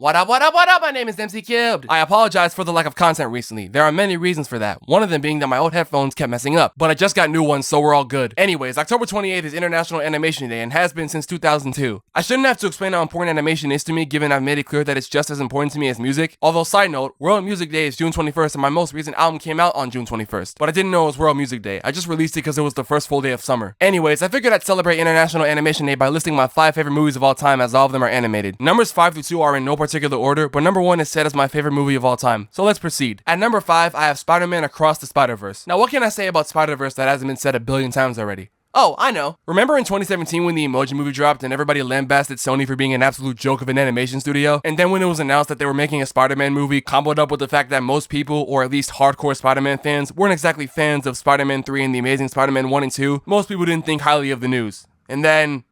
What up, what up, what up? My name is MC Cubed. I apologize for the lack of content recently. There are many reasons for that. One of them being that my old headphones kept messing up, but I just got new ones, so we're all good. Anyways, October 28th is International Animation Day and has been since 2002. I shouldn't have to explain how important animation is to me, given I've made it clear that it's just as important to me as music. Although, side note, World Music Day is June 21st and my most recent album came out on June 21st. But I didn't know it was World Music Day. I just released it because it was the first full day of summer. Anyways, I figured I'd celebrate International Animation Day by listing my 5 favorite movies of all time, as all of them are animated. Numbers 5 through 2 are in no particular order, but number 1 is set as my favorite movie of all time. So let's proceed. At number 5, I have Spider-Man Across the Spider-Verse. Now what can I say about Spider-Verse that hasn't been said a billion times already? Oh, I know. Remember in 2017 when the Emoji Movie dropped and everybody lambasted Sony for being an absolute joke of an animation studio? And then when it was announced that they were making a Spider-Man movie, comboed up with the fact that most people, or at least hardcore Spider-Man fans, weren't exactly fans of Spider-Man 3 and The Amazing Spider-Man 1 and 2, most people didn't think highly of the news. And then...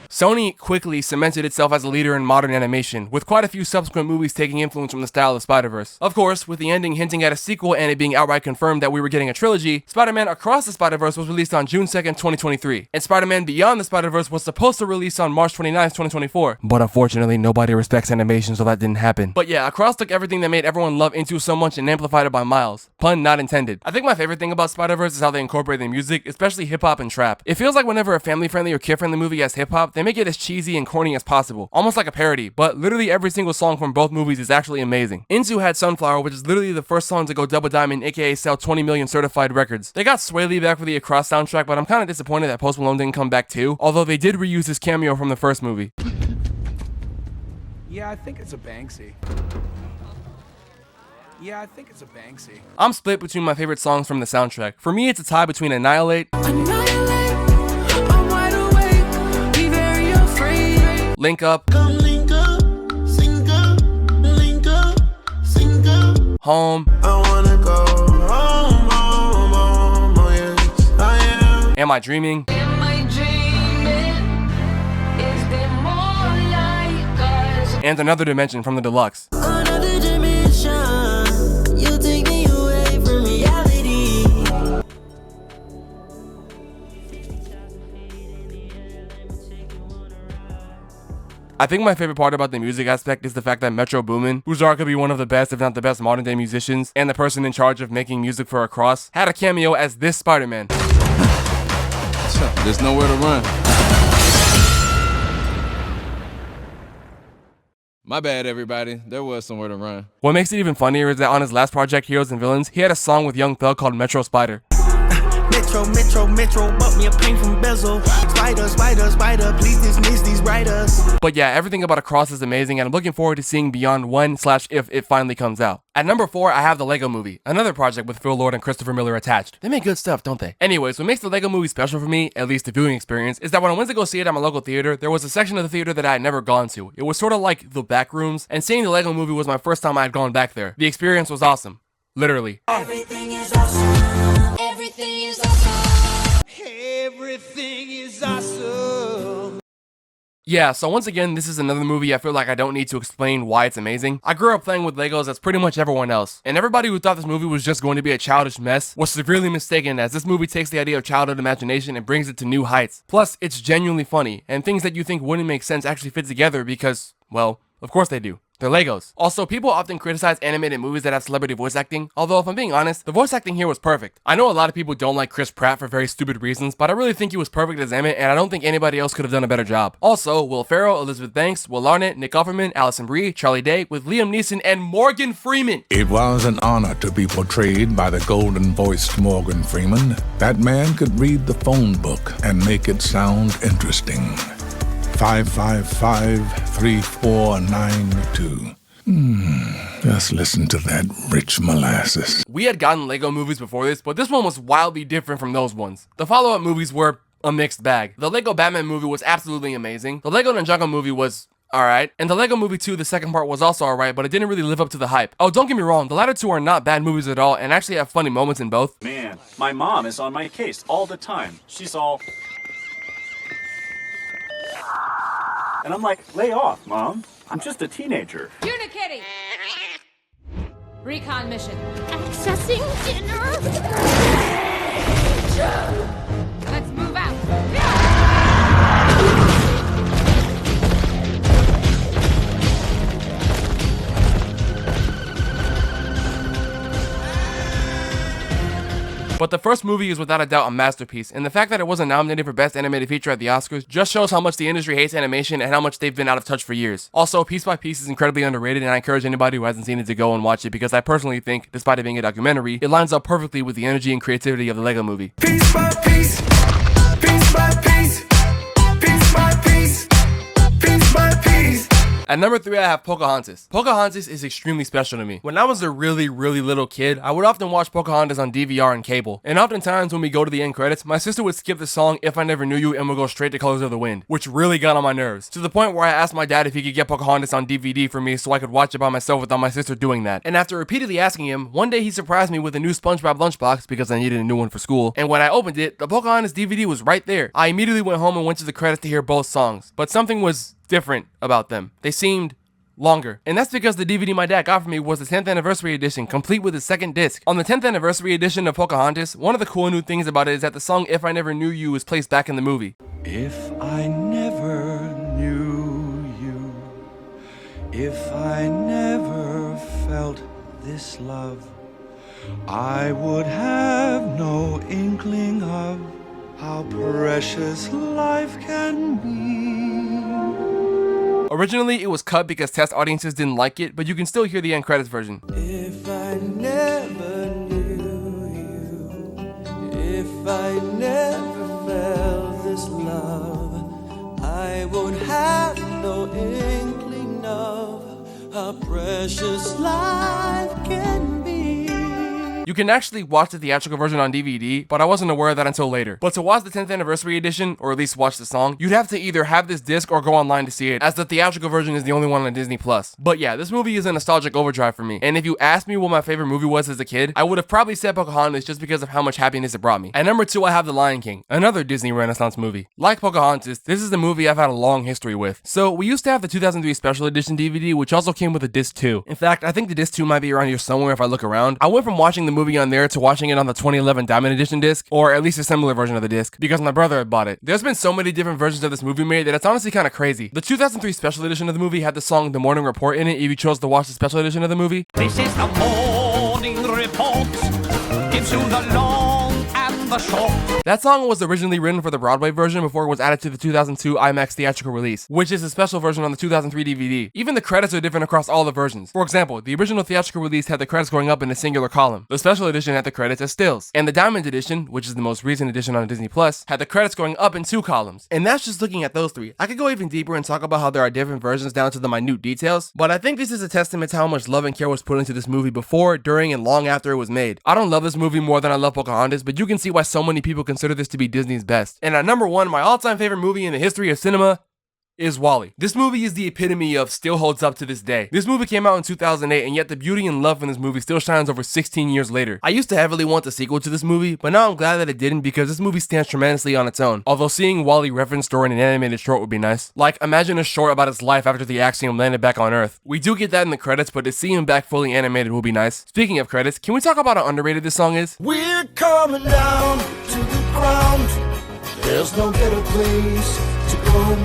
Sony quickly cemented itself as a leader in modern animation, with quite a few subsequent movies taking influence from the style of Spider-Verse. Of course, with the ending hinting at a sequel and it being outright confirmed that we were getting a trilogy, Spider-Man Across the Spider-Verse was released on June 2nd, 2023, and Spider-Man Beyond the Spider-Verse was supposed to release on March 29th, 2024. But unfortunately, nobody respects animation, so that didn't happen. But yeah, Across took everything that made everyone love Into so much and amplified it by miles. Pun not intended. I think my favorite thing about Spider-Verse is how they incorporate the music, especially hip-hop and trap. It feels like whenever a family-friendly or kid-friendly movie has hip-hop, they make it as cheesy and corny as possible, almost like a parody, but literally every single song from both movies is actually amazing. Into had Sunflower, which is literally the first song to go double diamond, aka sell 20 million certified records. They got Sway Lee back for the Across soundtrack, but I'm kinda disappointed that Post Malone didn't come back too, although they did reuse his cameo from the first movie. Yeah, I think it's a Banksy. I'm split between my favorite songs from the soundtrack. For me, it's a tie between Annihilate, Link Up, Link up, sing up, link up, sing up. Home, I wanna go home, home, home, oh yes, I am. Am I Dreaming? Am I dreaming? Is there more like us? And Another Dimension from the Deluxe. Another dimension, you take me away from reality. I think my favorite part about the music aspect is the fact that Metro Boomin, who's arguably one of the best, if not the best, modern day musicians, and the person in charge of making music for Across, had a cameo as this Spider-Man. There's nowhere to run. My bad, everybody. There was somewhere to run. What makes it even funnier is that on his last project, Heroes and Villains, he had a song with Young Thug called Metro Spider. Metro, bought me a paint from bezel. Spider, please dismiss these writers. But yeah, everything about Across is amazing, and I'm looking forward to seeing Beyond 1/if it finally comes out. At number 4, I have the Lego Movie, another project with Phil Lord and Christopher Miller attached. They make good stuff, don't they? Anyways, what makes the Lego Movie special for me, at least the viewing experience, is that when I went to go see it at my local theater, there was a section of the theater that I had never gone to. It was sort of like the back rooms, and seeing the Lego Movie was my first time I had gone back there. The experience was awesome. Literally. Everything is awesome. Everything is awesome. Everything is awesome. Yeah, so once again, this is another movie I feel like I don't need to explain why it's amazing. I grew up playing with Legos as pretty much everyone else, and everybody who thought this movie was just going to be a childish mess was severely mistaken, as this movie takes the idea of childhood imagination and brings it to new heights. Plus, it's genuinely funny, and things that you think wouldn't make sense actually fit together because, well, of course they do. They're Legos. Also, people often criticize animated movies that have celebrity voice acting, although if I'm being honest, the voice acting here was perfect. I know a lot of people don't like Chris Pratt for very stupid reasons, but I really think he was perfect as Emmett, and I don't think anybody else could have done a better job. Also, Will Ferrell, Elizabeth Banks, Will Arnett, Nick Offerman, Alison Brie, Charlie Day, with Liam Neeson and Morgan Freeman. It was an honor to be portrayed by the golden-voiced Morgan Freeman. That man could read the phone book and make it sound interesting. 555-3492. Just listen to that rich molasses. We had gotten Lego movies before this, but this one was wildly different from those ones. The follow-up movies were a mixed bag. The Lego Batman movie was absolutely amazing. The Lego Ninjago movie was alright. And the Lego Movie 2, the second part, was also alright, but it didn't really live up to the hype. Oh, don't get me wrong, the latter two are not bad movies at all, and actually have funny moments in both. Man, my mom is on my case all the time. She's all... And I'm like, lay off, Mom. I'm just a teenager. Unikitty! Recon mission. Accessing dinner. Let's move out. But the first movie is without a doubt a masterpiece, and the fact that it wasn't nominated for Best Animated Feature at the Oscars just shows how much the industry hates animation and how much they've been out of touch for years. Also, Piece by Piece is incredibly underrated, and I encourage anybody who hasn't seen it to go and watch it, because I personally think, despite it being a documentary, it lines up perfectly with the energy and creativity of the Lego Movie. Piece by piece, piece by piece, piece by piece, piece by piece. At number 3, I have Pocahontas. Pocahontas is extremely special to me. When I was a really little kid, I would often watch Pocahontas on DVR and cable. And oftentimes when we go to the end credits, my sister would skip the song If I Never Knew You and would go straight to Colors of the Wind, which really got on my nerves. To the point where I asked my dad if he could get Pocahontas on DVD for me so I could watch it by myself without my sister doing that. And after repeatedly asking him, one day he surprised me with a new SpongeBob lunchbox because I needed a new one for school. And when I opened it, the Pocahontas DVD was right there. I immediately went home and went to the credits to hear both songs. But something was different about them. They seemed longer. And that's because the DVD my dad got for me was the 10th anniversary edition, complete with a second disc. On the 10th anniversary edition of Pocahontas, one of the cool new things about it is that the song If I Never Knew You is placed back in the movie. If I never knew you, if I never felt this love, I would have no inkling of how precious life can be. Originally, it was cut because test audiences didn't like it, but you can still hear the end credits version. If I never knew you, if I never felt this love, I would have no inkling of how precious life can be. You can actually watch the theatrical version on DVD, but I wasn't aware of that until later. But to watch the 10th anniversary edition, or at least watch the song, you'd have to either have this disc or go online to see it, as the theatrical version is the only one on Disney+. But yeah, this movie is a nostalgic overdrive for me, and if you asked me what my favorite movie was as a kid, I would have probably said Pocahontas just because of how much happiness it brought me. At number 2, I have The Lion King, another Disney Renaissance movie. Like Pocahontas, this is the movie I've had a long history with. So we used to have the 2003 special edition DVD, which also came with a disc 2. In fact, I think the disc 2 might be around here somewhere if I look around. I went from watching the movie on there to watching it on the 2011 Diamond Edition disc, or at least a similar version of the disc, because my brother had bought it. There's been so many different versions of this movie made that it's honestly kind of crazy. The 2003 special edition of the movie had the song The Morning Report in it if you chose to watch the special edition of the movie. This is the morning report. Gives you the long and the short. That song was originally written for the Broadway version before it was added to the 2002 IMAX theatrical release, which is a special version on the 2003 DVD. Even the credits are different across all the versions. For example, the original theatrical release had the credits going up in a singular column. The special edition had the credits as stills. And the Diamond Edition, which is the most recent edition on Disney Plus, had the credits going up in 2 columns. And that's just looking at those 3. I could go even deeper and talk about how there are different versions down to the minute details, but I think this is a testament to how much love and care was put into this movie before, during, and long after it was made. I don't love this movie more than I love Pocahontas, but you can see why so many people consider this to be Disney's best. And at number 1, my all-time favorite movie in the history of cinema is WALL-E. This movie is the epitome of still holds up to this day. This movie came out in 2008, and yet the beauty and love in this movie still shines over 16 years later. I used to heavily want the sequel to this movie, but now I'm glad that it didn't because this movie stands tremendously on its own. Although seeing WALL-E referenced during an animated short would be nice. Like, imagine a short about his life after the Axiom landed back on Earth. We do get that in the credits, but to see him back fully animated will be nice. Speaking of credits, can we talk about how underrated this song is? We're coming down to the ground. There's no better place to go.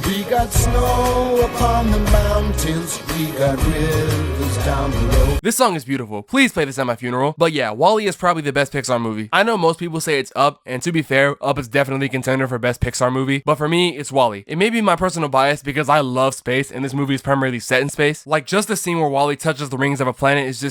We got snow upon the mountains. We got rivers down below. This song is beautiful. Please play this at my funeral. But yeah, WALL-E is probably the best Pixar movie. I know most people say it's Up, and to be fair, Up is definitely a contender for best Pixar movie, but for me, it's WALL-E. It may be my personal bias because I love space, and this movie is primarily set in space. Like, just the scene where WALL-E touches the rings of a planet is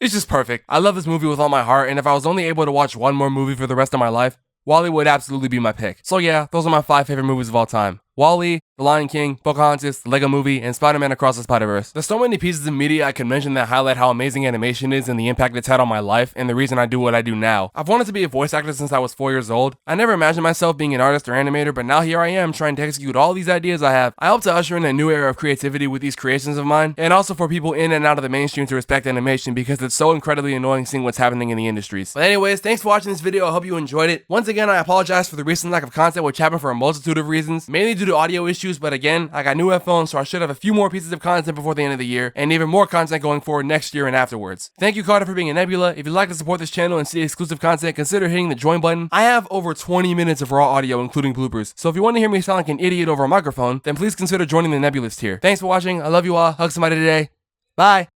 it's just perfect. I love this movie with all my heart, and if I was only able to watch one more movie for the rest of my life, WALL-E would absolutely be my pick. So yeah, those are my 5 favorite movies of all time. WALL-E, The Lion King, Pocahontas, The Lego Movie, and Spider-Man Across the Spider-Verse. There's so many pieces of media I could mention that highlight how amazing animation is and the impact it's had on my life and the reason I do what I do now. I've wanted to be a voice actor since I was 4 years old. I never imagined myself being an artist or animator, but now here I am trying to execute all these ideas I have. I hope to usher in a new era of creativity with these creations of mine, and also for people in and out of the mainstream to respect animation because it's so incredibly annoying seeing what's happening in the industries. But anyways, thanks for watching this video. I hope you enjoyed it. Once again, I apologize for the recent lack of content which happened for a multitude of reasons, mainly due to audio issues, but again, I got new headphones, so I should have a few more pieces of content before the end of the year, and even more content going forward next year and afterwards. Thank you, Carter, for being a Nebula. If you'd like to support this channel and see exclusive content, consider hitting the join button. I have over 20 minutes of raw audio, including bloopers, so if you want to hear me sound like an idiot over a microphone, then please consider joining the Nebulist here. Thanks for watching. I love you all. Hug somebody today. Bye.